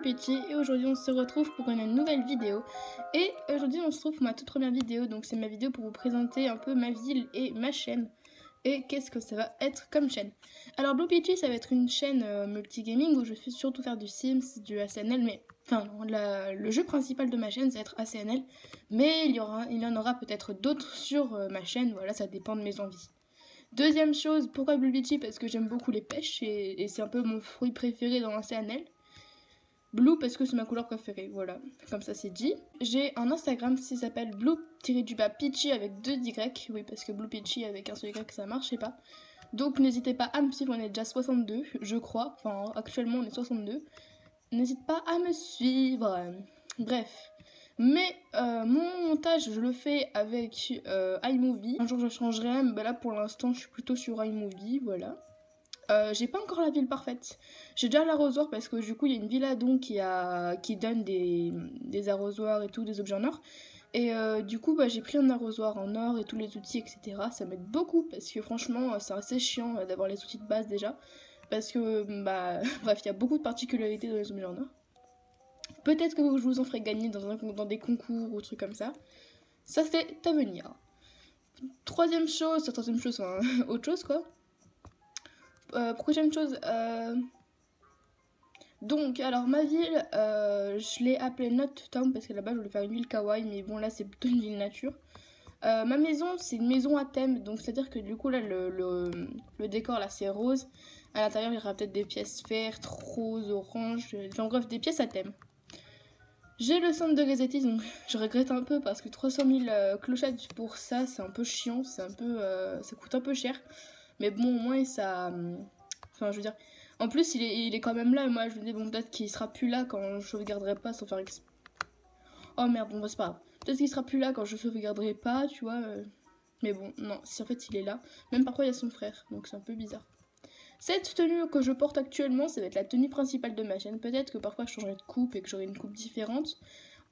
Peachy et aujourd'hui on se retrouve pour une nouvelle vidéo. Et aujourd'hui on se retrouve pour ma toute première vidéo, donc c'est ma vidéo pour vous présenter un peu ma ville et ma chaîne. Et qu'est-ce que ça va être comme chaîne. Alors Blue Peachy ça va être une chaîne multigaming où je vais surtout faire du Sims, du ACNL, mais enfin le jeu principal de ma chaîne ça va être ACNL. Mais il y en aura peut-être d'autres sur ma chaîne, voilà, ça dépend de mes envies. Deuxième chose, pourquoi Blue Peachy? Parce que j'aime beaucoup les pêches et c'est un peu mon fruit préféré dans ACNL. Blue parce que c'est ma couleur préférée, voilà, comme ça c'est dit. J'ai un Instagram qui s'appelle blue-peachy avec 2 Y, oui parce que Blue Peachy avec un seul Y ça marchait pas. Donc n'hésitez pas à me suivre, on est déjà 62 je crois, enfin actuellement on est 62. N'hésite pas à me suivre, bref. Mais mon montage je le fais avec iMovie, un jour je changerai, mais là pour l'instant je suis plutôt sur iMovie, voilà. J'ai pas encore la ville parfaite. J'ai déjà l'arrosoir parce que du coup il y a une villa donc qui donne des arrosoirs et tout, des objets en or. Et du coup j'ai pris un arrosoir en or et tous les outils etc. Ça m'aide beaucoup parce que franchement c'est assez chiant d'avoir les outils de base déjà. Parce que bref il y a beaucoup de particularités dans les objets en or. Peut-être que je vous en ferai gagner dans des concours ou trucs comme ça. Ça c'est à venir. Troisième chose, enfin, autre chose quoi. Prochaine chose, donc alors ma ville, je l'ai appelée Note Town parce que là-bas je voulais faire une ville kawaii, mais bon là c'est plutôt une ville nature. Ma maison c'est une maison à thème, donc c'est à dire que du coup là le décor là c'est rose, à l'intérieur il y aura peut-être des pièces vertes, roses, orange, enfin bref des pièces à thème. J'ai le centre de Resetis, donc je regrette un peu parce que 300 000 clochettes pour ça c'est un peu chiant, c'est un peu, ça coûte un peu cher. Mais bon, au moins, ça... Enfin, je veux dire... En plus, il est quand même là. Et moi, je me dis, bon, peut-être qu'il sera plus là quand je sauvegarderai pas sans faire... Oh merde, bon, bah, c'est pas grave. Peut-être qu'il sera plus là quand je sauvegarderai pas, tu vois. Mais bon, non, si en fait, il est là. Même parfois, il y a son frère. Donc, c'est un peu bizarre. Cette tenue que je porte actuellement, ça va être la tenue principale de ma chaîne. Peut-être que parfois, je changerai de coupe et que j'aurai une coupe différente.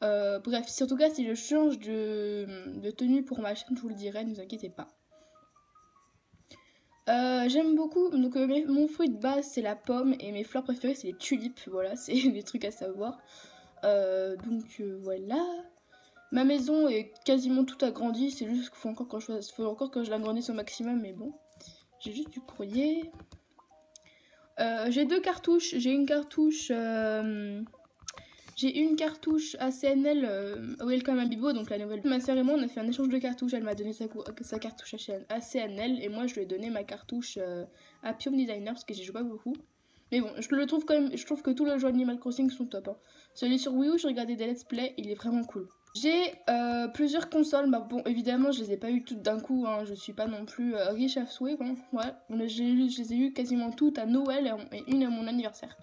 Bref, en tout cas, si je change de tenue pour ma chaîne, je vous le dirai, ne vous inquiétez pas. J'aime beaucoup, donc mon fruit de base c'est la pomme et mes fleurs préférées c'est les tulipes, voilà, c'est des trucs à savoir. Voilà. Ma maison est quasiment toute agrandie, c'est juste qu'il faut encore que je l'agrandisse au maximum, mais bon. J'ai juste du courrier. J'ai 2 cartouches, j'ai une cartouche ACNL Welcome Abibo, donc la nouvelle. Ma sœur et moi on a fait un échange de cartouches, elle m'a donné sa cartouche ACNL et moi je lui ai donné ma cartouche Appium Designer parce que j'y joue pas beaucoup. Mais bon, je trouve que tous les jeux Animal Crossing sont top. Hein. Celui sur Wii U, j'ai regardé des let's play, il est vraiment cool. J'ai plusieurs consoles, bah bon évidemment je les ai pas eu toutes d'un coup, hein. Je suis pas non plus riche à souhait, hein. Ouais, je les ai eu quasiment toutes à Noël et une à mon anniversaire.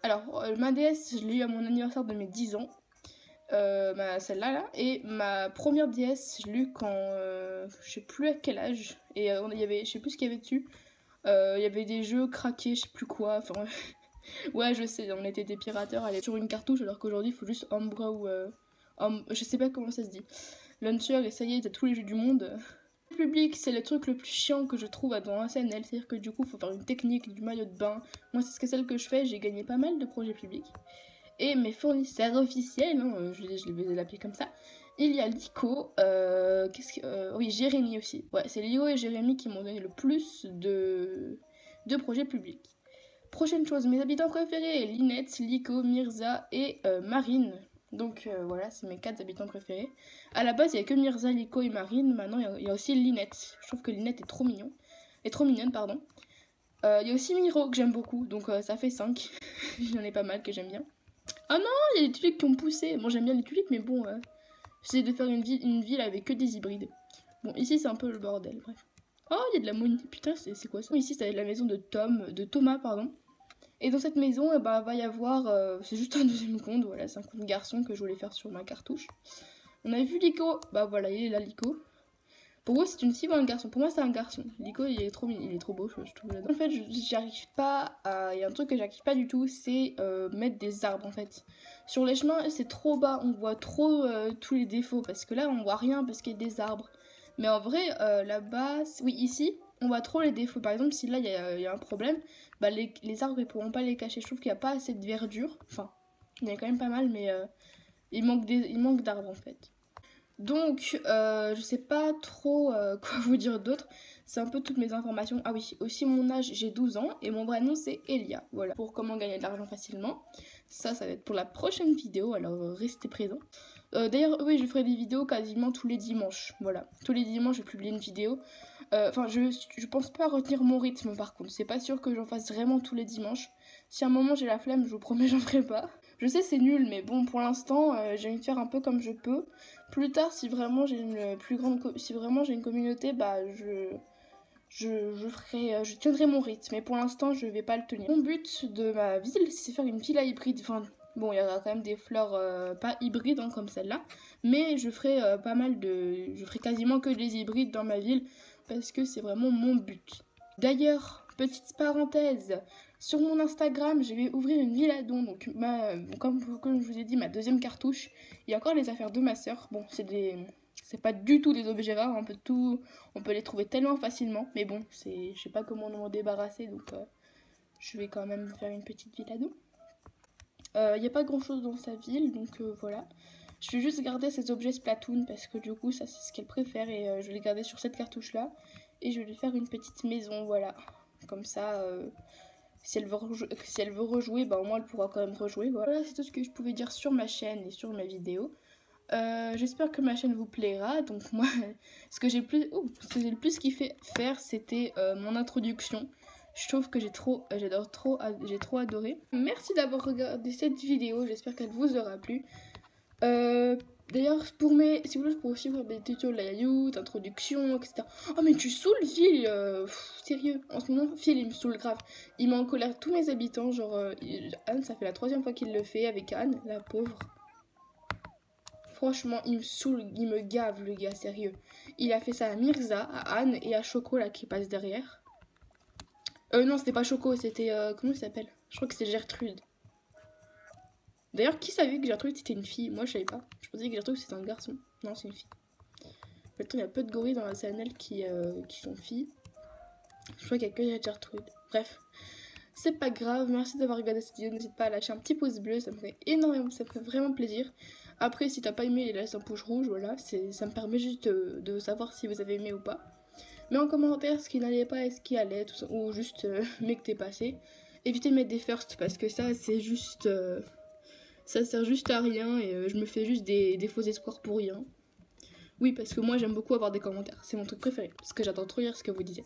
Alors, ma DS, je l'ai eu à mon anniversaire de mes 10 ans, celle-là, là. Et ma première DS, je l'ai eu quand, je sais plus à quel âge, et il y avait, je sais plus ce qu'il y avait dessus, il y avait des jeux craqués, je sais plus quoi, enfin, ouais, je sais, on était des pirateurs, elle est sur une cartouche, alors qu'aujourd'hui, il faut juste Umbra ou, je sais pas comment ça se dit, Launcher, et ça y est, t'as tous les jeux du monde. Public, c'est le truc le plus chiant que je trouve dans un CNL, c'est-à-dire que du coup il faut faire une technique du maillot de bain. Moi c'est celle que je fais, j'ai gagné pas mal de projets publics. Et mes fournisseurs officiels, hein, je vais l'appeler comme ça, il y a Lico, oui Jérémy aussi. Ouais, c'est Lico et Jérémy qui m'ont donné le plus de projets publics. Prochaine chose, mes habitants préférés, Linette, Lico, Mirza et Marine. Donc voilà, c'est mes 4 habitants préférés. À la base, il n'y a que Mirza, Lico et Marine. Maintenant, il y a aussi Linette. Je trouve que Linette est trop mignon. Est trop mignonne, pardon. Il y a aussi Miro que j'aime beaucoup. Donc ça fait 5. J'en ai pas mal que j'aime bien. Ah non, il y a des tulipes qui ont poussé. Bon, j'aime bien les tulipes, mais bon, j'essaie de faire une ville avec que des hybrides. Bon, ici, c'est un peu le bordel, bref. Oh, il y a de la monnaie. Putain, c'est quoi ça? Ici, c'est la maison de Thomas, pardon. Et dans cette maison, va y avoir, c'est juste un deuxième compte, voilà, c'est un compte garçon que je voulais faire sur ma cartouche. On a vu Lico, bah voilà, il est là Lico. Pour vous c'est une fille ou un garçon? Pour moi c'est un garçon. Lico il est trop beau, je trouve. En fait, j'arrive pas à, il y a un truc que j'arrive pas du tout, c'est mettre des arbres en fait. Sur les chemins c'est trop bas, on voit trop tous les défauts, parce que là on voit rien parce qu'il y a des arbres. Mais en vrai, là-bas, oui ici, on voit trop les défauts. Par exemple, si là il y a un problème, bah les arbres ils pourront pas les cacher. Je trouve qu'il n'y a pas assez de verdure. Enfin, Il y en a quand même pas mal, mais il manque d'arbres en fait. Donc, je sais pas trop quoi vous dire d'autre. C'est un peu toutes mes informations. Ah oui, aussi mon âge, j'ai 12 ans et mon vrai nom c'est Elia. Voilà, pour comment gagner de l'argent facilement. Ça va être pour la prochaine vidéo, alors restez présents. D'ailleurs, oui, je ferai des vidéos quasiment tous les dimanches. Voilà, tous les dimanches, je publie une vidéo. Enfin, je pense pas retenir mon rythme par contre. C'est pas sûr que j'en fasse vraiment tous les dimanches. Si à un moment j'ai la flemme, je vous promets, j'en ferai pas. Je sais, c'est nul, mais bon, pour l'instant, j'ai envie de faire un peu comme je peux. Plus tard, si vraiment j'ai une plus grande, si vraiment j'ai une communauté, bah je tiendrai mon rythme. Mais pour l'instant, je vais pas le tenir. Mon but de ma ville, c'est faire une villa hybride. Enfin, bon, il y aura quand même des fleurs pas hybrides hein, comme celle-là, mais je ferai je ferai quasiment que des hybrides dans ma ville parce que c'est vraiment mon but. D'ailleurs, petite parenthèse, sur mon Instagram, je vais ouvrir une Villadon, donc comme je vous ai dit, ma deuxième cartouche. Il y a encore les affaires de ma soeur. Bon, c'est pas du tout des objets rares, on peut les trouver tellement facilement, mais bon, je sais pas comment m'en débarrasser, donc je vais quand même faire une petite Villadon. Il n'y a pas grand chose dans sa ville, donc voilà. Je vais juste garder ces objets Splatoon parce que du coup, ça c'est ce qu'elle préfère et je vais les garder sur cette cartouche là. Et je vais lui faire une petite maison, voilà. Comme ça, si elle veut rejouer, bah au moins elle pourra quand même rejouer. Voilà, c'est tout ce que je pouvais dire sur ma chaîne et sur ma vidéo. J'espère que ma chaîne vous plaira. Donc moi, ce que j'ai le plus kiffé faire, c'était mon introduction. Je trouve que j'ai trop adoré. Merci d'avoir regardé cette vidéo, j'espère qu'elle vous aura plu. D'ailleurs, si vous voulez, je pourrais aussi faire des tutos layout, introduction, etc. Oh mais tu saoules Phil, sérieux, en ce moment Phil il me saoule grave. Il met en colère tous mes habitants, genre Anne, ça fait la 3e fois qu'il le fait avec Anne, la pauvre. Franchement, il me saoule, il me gave le gars, sérieux. Il a fait ça à Mirza, à Anne et à Choco là qui passe derrière. Non, c'était pas Choco, c'était comment il s'appelle? Je crois que c'était Gertrude. D'ailleurs, qui savait que Gertrude c'était une fille? Moi je savais pas. Je pensais que Gertrude c'était un garçon. Non, c'est une fille. Maintenant, il y a peu de gorilles dans la CNL qui sont filles. Je crois qu'il y a que Gertrude. Bref, c'est pas grave. Merci d'avoir regardé cette vidéo. N'hésite pas à lâcher un petit pouce bleu, ça me ferait énormément, ça me ferait vraiment plaisir. Après, si t'as pas aimé, laisse un pouce rouge, voilà. Ça me permet juste de savoir si vous avez aimé ou pas. Mais en commentaire ce qui n'allait pas et ce qui allait, tout ça, ou juste mais que t'es passé. Évitez de mettre des firsts parce que ça, c'est juste. Ça sert juste à rien et je me fais juste des faux espoirs pour rien. Oui, parce que moi j'aime beaucoup avoir des commentaires. C'est mon truc préféré. Parce que j'adore trop lire ce que vous disiez.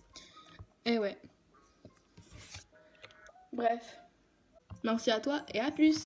Et ouais. Bref. Merci à toi et à plus.